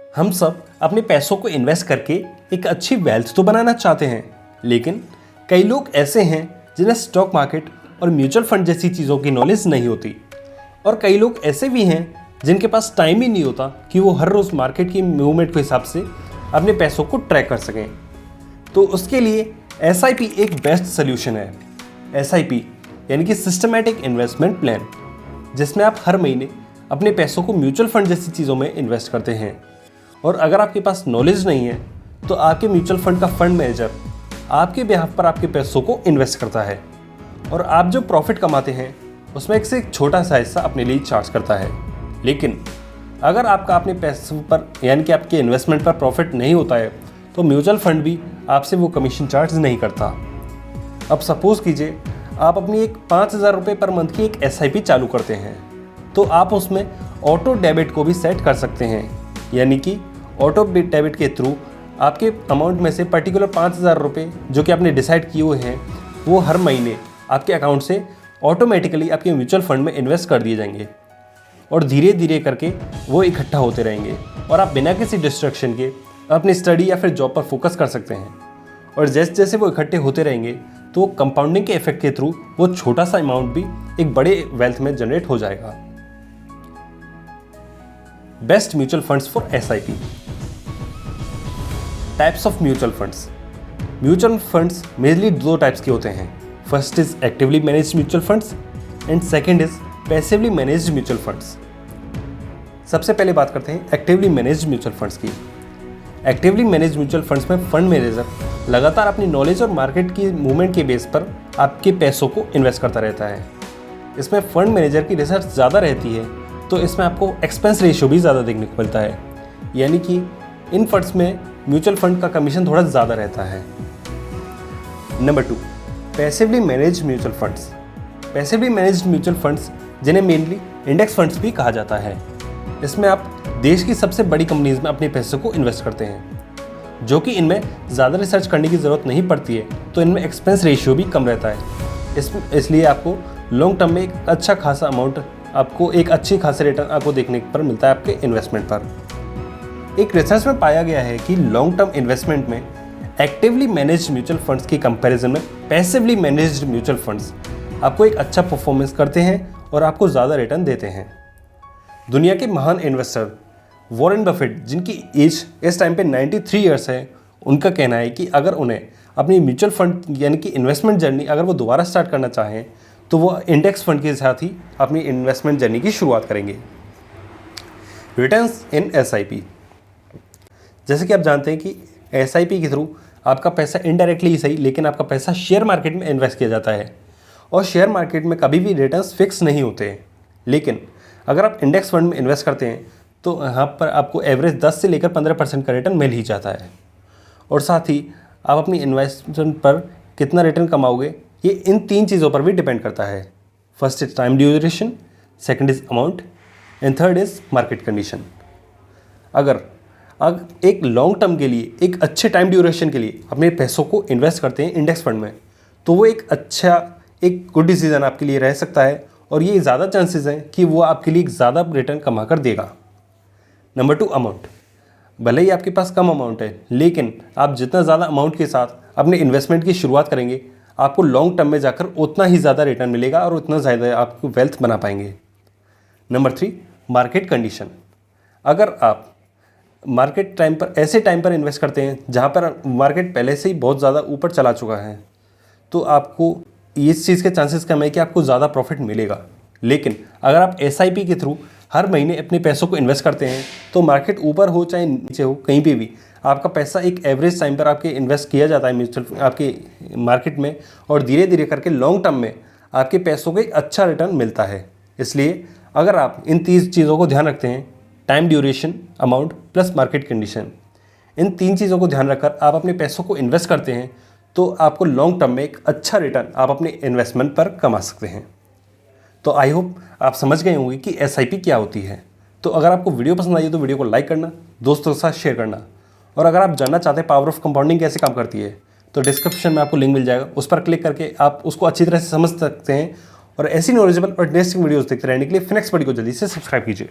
हम सब अपने पैसों को इन्वेस्ट करके एक अच्छी वेल्थ तो बनाना चाहते हैं, लेकिन कई लोग ऐसे हैं जिन्हें स्टॉक मार्केट और म्यूचुअल फंड जैसी चीज़ों की नॉलेज नहीं होती, और कई लोग ऐसे भी हैं जिनके पास टाइम ही नहीं होता कि वो हर रोज़ मार्केट की मूवमेंट के हिसाब से अपने पैसों को ट्रैक कर सकें। तो उसके लिए SIP एक बेस्ट सोल्यूशन है। SIP यानी कि सिस्टमैटिक इन्वेस्टमेंट प्लान, जिसमें आप हर महीने अपने पैसों को म्यूचुअल फंड जैसी चीज़ों में इन्वेस्ट करते हैं। और अगर आपके पास नॉलेज नहीं है तो आपके म्यूचुअल फंड का फंड मैनेजर आपके बिहाफ पर आपके पैसों को इन्वेस्ट करता है, और आप जो प्रॉफिट कमाते हैं उसमें एक से एक छोटा सा हिस्सा अपने लिए चार्ज करता है। लेकिन अगर आपका अपने पैसों पर यानी कि आपके इन्वेस्टमेंट पर प्रॉफिट नहीं होता है तो म्यूचुअल फंड भी आपसे वो कमीशन चार्ज नहीं करता। अब सपोज़ कीजिए आप अपनी एक 5,000 रुपये पर मंथ की एक SIP चालू करते हैं, तो आप उसमें ऑटो डेबिट को भी सेट कर सकते हैं, यानी कि ऑटो डेबिट के थ्रू आपके अमाउंट में से पर्टिकुलर 5,000 रुपये जो कि आपने डिसाइड किए हुए हैं वो हर महीने आपके अकाउंट से ऑटोमेटिकली आपके म्यूचुअल फंड में इन्वेस्ट कर दिए जाएंगे, और धीरे धीरे करके वो इकट्ठा होते रहेंगे, और आप बिना किसी डिस्ट्रैक्शन के अपनी स्टडी या फिर जॉब पर फोकस कर सकते हैं। और जैसे जैसे वो इकट्ठे होते रहेंगे तो कंपाउंडिंग के इफेक्ट के थ्रू वो छोटा सा अमाउंट भी एक बड़े वेल्थ में जनरेट हो जाएगा। Best mutual funds for SIP। Types of mutual funds. Mutual funds mainly दो टाइप्स के होते हैं। First is actively managed mutual funds and second is passively managed mutual funds. सबसे पहले बात करते हैं एक्टिवली मैनेज्ड म्यूचुअल फंड्स की। एक्टिवली मैनेज्ड म्यूचुअल फंड्स में फंड मैनेजर लगातार अपनी नॉलेज और मार्केट की मूवमेंट के बेस पर आपके पैसों को इन्वेस्ट करता रहता है। इसमें फंड मैनेजर की रिसर्च ज़्यादा रहती है, तो इसमें आपको एक्सपेंस रेशियो भी ज़्यादा देखने को मिलता है, यानी कि इन फंड्स में म्यूचुअल फंड का कमीशन थोड़ा ज़्यादा रहता है। Number 2, passively managed mutual funds. Passively managed mutual funds जिन्हें मेनली इंडेक्स फंड्स भी कहा जाता है, इसमें आप देश की सबसे बड़ी कंपनीज में अपने पैसों को इन्वेस्ट करते हैं, जो कि इनमें ज़्यादा रिसर्च करने की ज़रूरत नहीं पड़ती है, तो इनमें एक्सपेंस रेशियो भी कम रहता है। इसलिए आपको लॉन्ग टर्म में एक अच्छा खासा अमाउंट, आपको एक अच्छी खासी रिटर्न आपको देखने पर मिलता है आपके इन्वेस्टमेंट पर। एक रिसर्च में पाया गया है कि लॉन्ग टर्म इन्वेस्टमेंट में एक्टिवली मैनेज्ड म्यूचुअल फंड्स की कंपैरिजन में पैसिवली मैनेज्ड म्यूचुअल फंड्स आपको एक अच्छा परफॉर्मेंस करते हैं और आपको ज़्यादा रिटर्न देते हैं। दुनिया के महान इन्वेस्टर वॉरेन बफेट, जिनकी एज इस टाइम पे 93 ईयर्स है, उनका कहना है कि अगर उन्हें अपनी म्यूचुअल फंड यानी कि इन्वेस्टमेंट जर्नी अगर वो दोबारा स्टार्ट करना चाहें तो वो इंडेक्स फंड के साथ ही अपनी इन्वेस्टमेंट जर्नी की शुरुआत करेंगे। Returns in SIP। जैसे कि आप जानते हैं कि SIP के थ्रू आपका पैसा इनडायरेक्टली ही सही, लेकिन आपका पैसा शेयर मार्केट में इन्वेस्ट किया जाता है, और शेयर मार्केट में कभी भी रिटर्न्स फिक्स नहीं होते हैं। लेकिन अगर आप इंडेक्स फंड में इन्वेस्ट करते हैं तो यहाँ पर आपको एवरेज 10 से लेकर 15% का रिटर्न मिल ही जाता है, और साथ ही आप अपनी इन्वेस्टमेंट पर कितना रिटर्न कमाओगे ये इन 3 चीज़ों पर भी डिपेंड करता है। First is time duration, second is amount, and third is market condition. अगर आप एक लॉन्ग टर्म के लिए, एक अच्छे टाइम ड्यूरेशन के लिए अपने पैसों को इन्वेस्ट करते हैं इंडेक्स फंड में, तो वो एक गुड डिसीजन आपके लिए रह सकता है, और ये ज़्यादा चांसेस हैं कि वो आपके लिए ज़्यादा रिटर्न कमा कर देगा। Number 2, amount. भले ही आपके पास कम अमाउंट है, लेकिन आप जितना ज़्यादा अमाउंट के साथ अपने इन्वेस्टमेंट की शुरुआत करेंगे, आपको लॉन्ग टर्म में जाकर उतना ही ज़्यादा रिटर्न मिलेगा और उतना ज़्यादा आप वेल्थ बना पाएंगे। Number 3, market condition. अगर आप मार्केट टाइम पर ऐसे टाइम पर इन्वेस्ट करते हैं जहाँ पर मार्केट पहले से ही बहुत ज़्यादा ऊपर चला चुका है, तो आपको इस चीज़ के चांसेस कम है कि आपको ज़्यादा प्रॉफिट मिलेगा। लेकिन अगर आप SIP के थ्रू हर महीने अपने पैसों को इन्वेस्ट करते हैं तो मार्केट ऊपर हो चाहे नीचे हो, कहीं पे भी आपका पैसा एक एवरेज टाइम पर आपके इन्वेस्ट किया जाता है म्यूचुअल आपके मार्केट में, और धीरे धीरे करके लॉन्ग टर्म में आपके पैसों को एक अच्छा रिटर्न मिलता है। इसलिए अगर आप इन 3 चीज़ों को ध्यान रखते हैं, time duration, amount plus market condition, इन 3 चीज़ों को ध्यान रखकर आप अपने पैसों को इन्वेस्ट करते हैं तो आपको लॉन्ग टर्म में एक अच्छा रिटर्न आप अपने इन्वेस्टमेंट पर कमा सकते हैं। तो आई होप आप समझ गए होंगे कि SIP क्या होती है। तो अगर आपको वीडियो पसंद आई तो वीडियो को लाइक करना, दोस्तों के साथ शेयर करना, और अगर आप जानना चाहते हैं पावर ऑफ कंपाउंडिंग कैसे काम करती है तो डिस्क्रिप्शन में आपको लिंक मिल जाएगा, उस पर क्लिक करके आप उसको अच्छी तरह से समझ सकते हैं। और ऐसी नॉलेजेबल और इंटरेस्टिंग वीडियोस देखते रहने के लिए फिनिक्स बडी को जल्दी से सब्सक्राइब कीजिए।